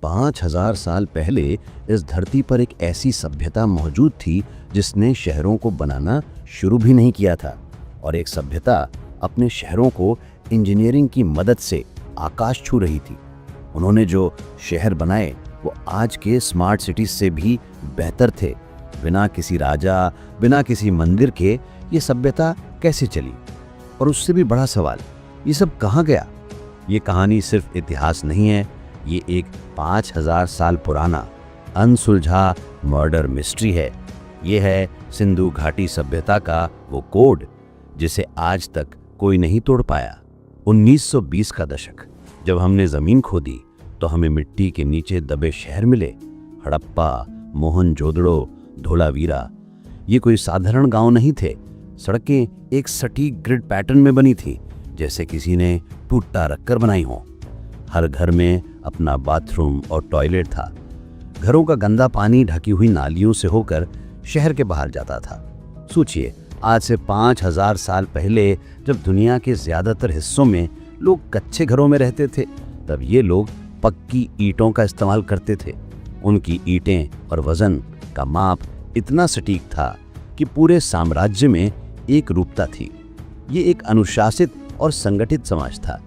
5000 साल पहले इस धरती पर एक ऐसी सभ्यता मौजूद थी जिसने शहरों को बनाना शुरू भी नहीं किया था, और एक सभ्यता अपने शहरों को इंजीनियरिंग की मदद से आकाश छू रही थी। उन्होंने जो शहर बनाए वो आज के स्मार्ट सिटीज से भी बेहतर थे। बिना किसी राजा, बिना किसी मंदिर के ये सभ्यता कैसे चली? और उससे भी बड़ा सवाल, ये सब कहाँ गया? ये कहानी सिर्फ इतिहास नहीं है, ये एक 5000 साल पुराना अनसुलझा मर्डर मिस्ट्री है। ये है सिंधु घाटी सभ्यता का वो कोड जिसे आज तक कोई नहीं तोड़ पाया। 1920 का दशक, जब हमने जमीन खोदी तो हमें मिट्टी के नीचे दबे शहर मिले। हड़प्पा, मोहनजोदड़ो, धोलावीरा, ये कोई साधारण गांव नहीं थे। सड़कें एक सटीक ग्रिड पैटर्न में बनी थी, जैसे किसी ने टूटा रखकर बनाई हो। हर घर में अपना बाथरूम और टॉयलेट था। घरों का गंदा पानी ढकी हुई नालियों से होकर शहर के बाहर जाता था। सोचिए, आज से 5000 साल पहले जब दुनिया के ज्यादातर हिस्सों में लोग कच्चे घरों में रहते थे, तब ये लोग पक्की ईंटों का इस्तेमाल करते थे। उनकी ईंटें और वजन का माप इतना सटीक था कि पूरे साम्राज्य में एक रूपता थी। ये एक अनुशासित और संगठित समाज था।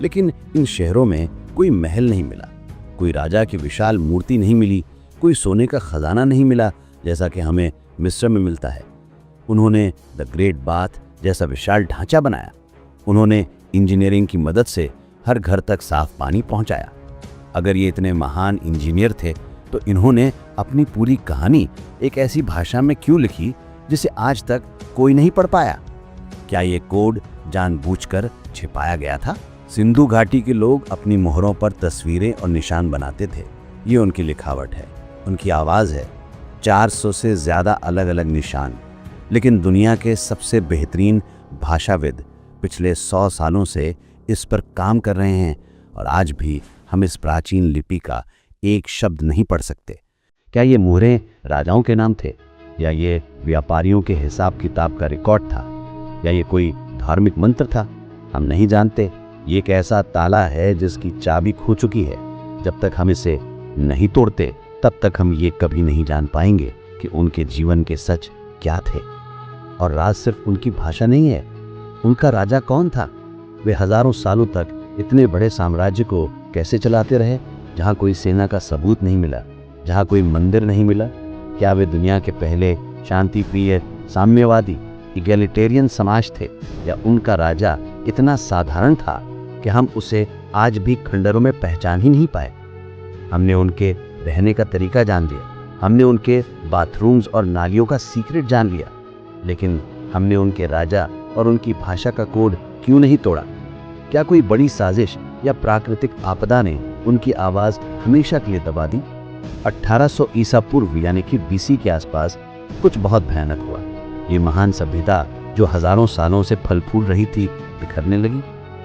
लेकिन इन शहरों में कोई महल नहीं मिला, कोई राजा की विशाल मूर्ति नहीं मिली, कोई सोने का खजाना नहीं मिला जैसा कि हमें मिस्र में मिलता है। उन्होंने द ग्रेट बाथ जैसा विशाल ढांचा बनाया। उन्होंने इंजीनियरिंग की मदद से हर घर तक साफ पानी पहुंचाया। अगर ये इतने महान इंजीनियर थे तो इन्होंने अपनी पूरी कहानी एक ऐसी भाषा में क्यों लिखी जिसे आज तक कोई नहीं पढ़ पाया? क्या ये कोड जानबूझकर छिपाया गया था? सिंधु घाटी के लोग अपनी मोहरों पर तस्वीरें और निशान बनाते थे। ये उनकी लिखावट है, उनकी आवाज़ है। 400 से ज़्यादा अलग अलग निशान। लेकिन दुनिया के सबसे बेहतरीन भाषाविद पिछले 100 सालों से इस पर काम कर रहे हैं, और आज भी हम इस प्राचीन लिपि का एक शब्द नहीं पढ़ सकते। क्या ये मोहरें राजाओं के नाम थे, या ये व्यापारियों के हिसाब किताब का रिकॉर्ड था, या ये कोई धार्मिक मंत्र था? हम नहीं जानते। ये एक ऐसा ताला है जिसकी चाबी खो चुकी है। जब तक हम इसे नहीं तोड़ते तब तक हम ये कभी नहीं जान पाएंगे कि उनके जीवन के सच क्या थे। और राज सिर्फ उनकी भाषा नहीं है, उनका राजा कौन था? वे हजारों सालों तक इतने बड़े साम्राज्य को कैसे चलाते रहे, जहाँ कोई सेना का सबूत नहीं मिला, जहाँ कोई मंदिर नहीं मिला? क्या वे दुनिया के पहले शांति प्रिय, साम्यवादी, इगैलिटेरियन समाज थे, या उनका राजा इतना साधारण था कि हम उसे आज भी खंडरों में पहचान ही नहीं पाए? हमने उनके रहने का तरीका जान लिया, हमने उनके बाथरूम्स और नालियों का सीक्रेट जान लिया, लेकिन हमने उनके राजा और उनकी भाषा का कोड क्यों नहीं तोड़ा? क्या कोई बड़ी साजिश या प्राकृतिक आपदा ने उनकी आवाज हमेशा के लिए दबा दी? 1800 ईसा पूर्व यानी कि बीसी के आसपास कुछ बहुत भयानक हुआ। ये महान सभ्यता जो हजारों सालों से फल फूल रही थी, बिखरने लगी।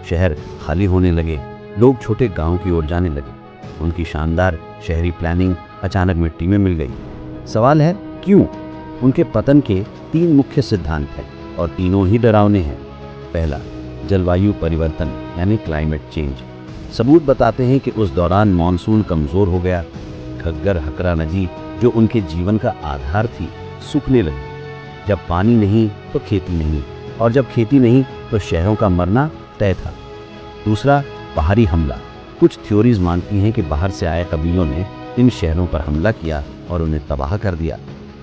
शहर खाली होने लगे, लोग छोटे गांव की ओर जाने लगे। उनकी शानदार शहरी प्लानिंग अचानक मिट्टी में मिल गई। सवाल है, क्यों? उनके पतन के 3 मुख्य सिद्धांत हैं और तीनों ही डरावने हैं। पहला, जलवायु परिवर्तन यानी क्लाइमेट चेंज। सबूत बताते हैं कि उस दौरान मानसून कमजोर हो गया। घग्गर हकरा नदी जो उनके जीवन का आधार थी, सूखने लगी। जब पानी नहीं तो खेती नहीं, और जब खेती नहीं तो शहरों का मरना तय था। दूसरा, बाहरी हमला। कुछ थ्योरीज मानती हैं कि बाहर से आए कबीलों ने इन शहरों पर हमला किया और उन्हें तबाह कर दिया।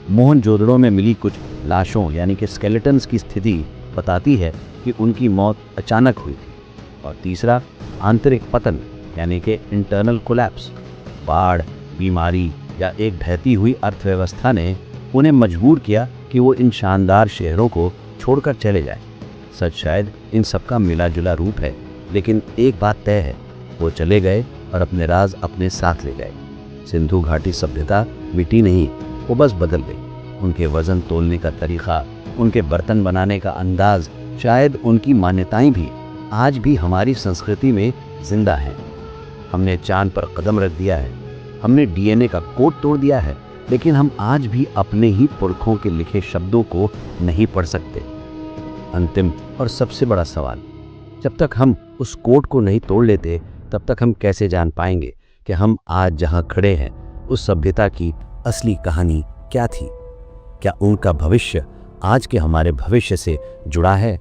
मोहनजोदड़ो में मिली कुछ लाशों यानी कि स्केलेटन्स की स्थिति बताती है कि उनकी मौत अचानक हुई थी। और तीसरा, आंतरिक पतन यानी कि इंटरनल कोलैप्स। बाढ़, बीमारी या एक ढहती हुई अर्थव्यवस्था ने उन्हें मजबूर किया कि वो इन शानदार शहरों को छोड़कर चले जाएं। सच शायद इन सबका मिला जुला रूप है, लेकिन एक बात तय है, वो चले गए और अपने राज अपने साथ ले गए। सिंधु घाटी सभ्यता मिटी नहीं, वो बस बदल गई। उनके वजन तोलने का तरीका, उनके बर्तन बनाने का अंदाज, शायद उनकी मान्यताएं भी आज भी हमारी संस्कृति में जिंदा हैं। हमने चांद पर कदम रख दिया है, हमने डीएनए का कोड तोड़ दिया है, लेकिन हम आज भी अपने ही पुरखों के लिखे शब्दों को नहीं पढ़ सकते। अंतिम और सबसे बड़ा सवाल, जब तक हम उस कोड को नहीं तोड़ लेते तब तक हम कैसे जान पाएंगे कि हम आज जहां खड़े हैं उस सभ्यता की असली कहानी क्या थी। क्या उनका भविष्य आज के हमारे भविष्य से जुड़ा है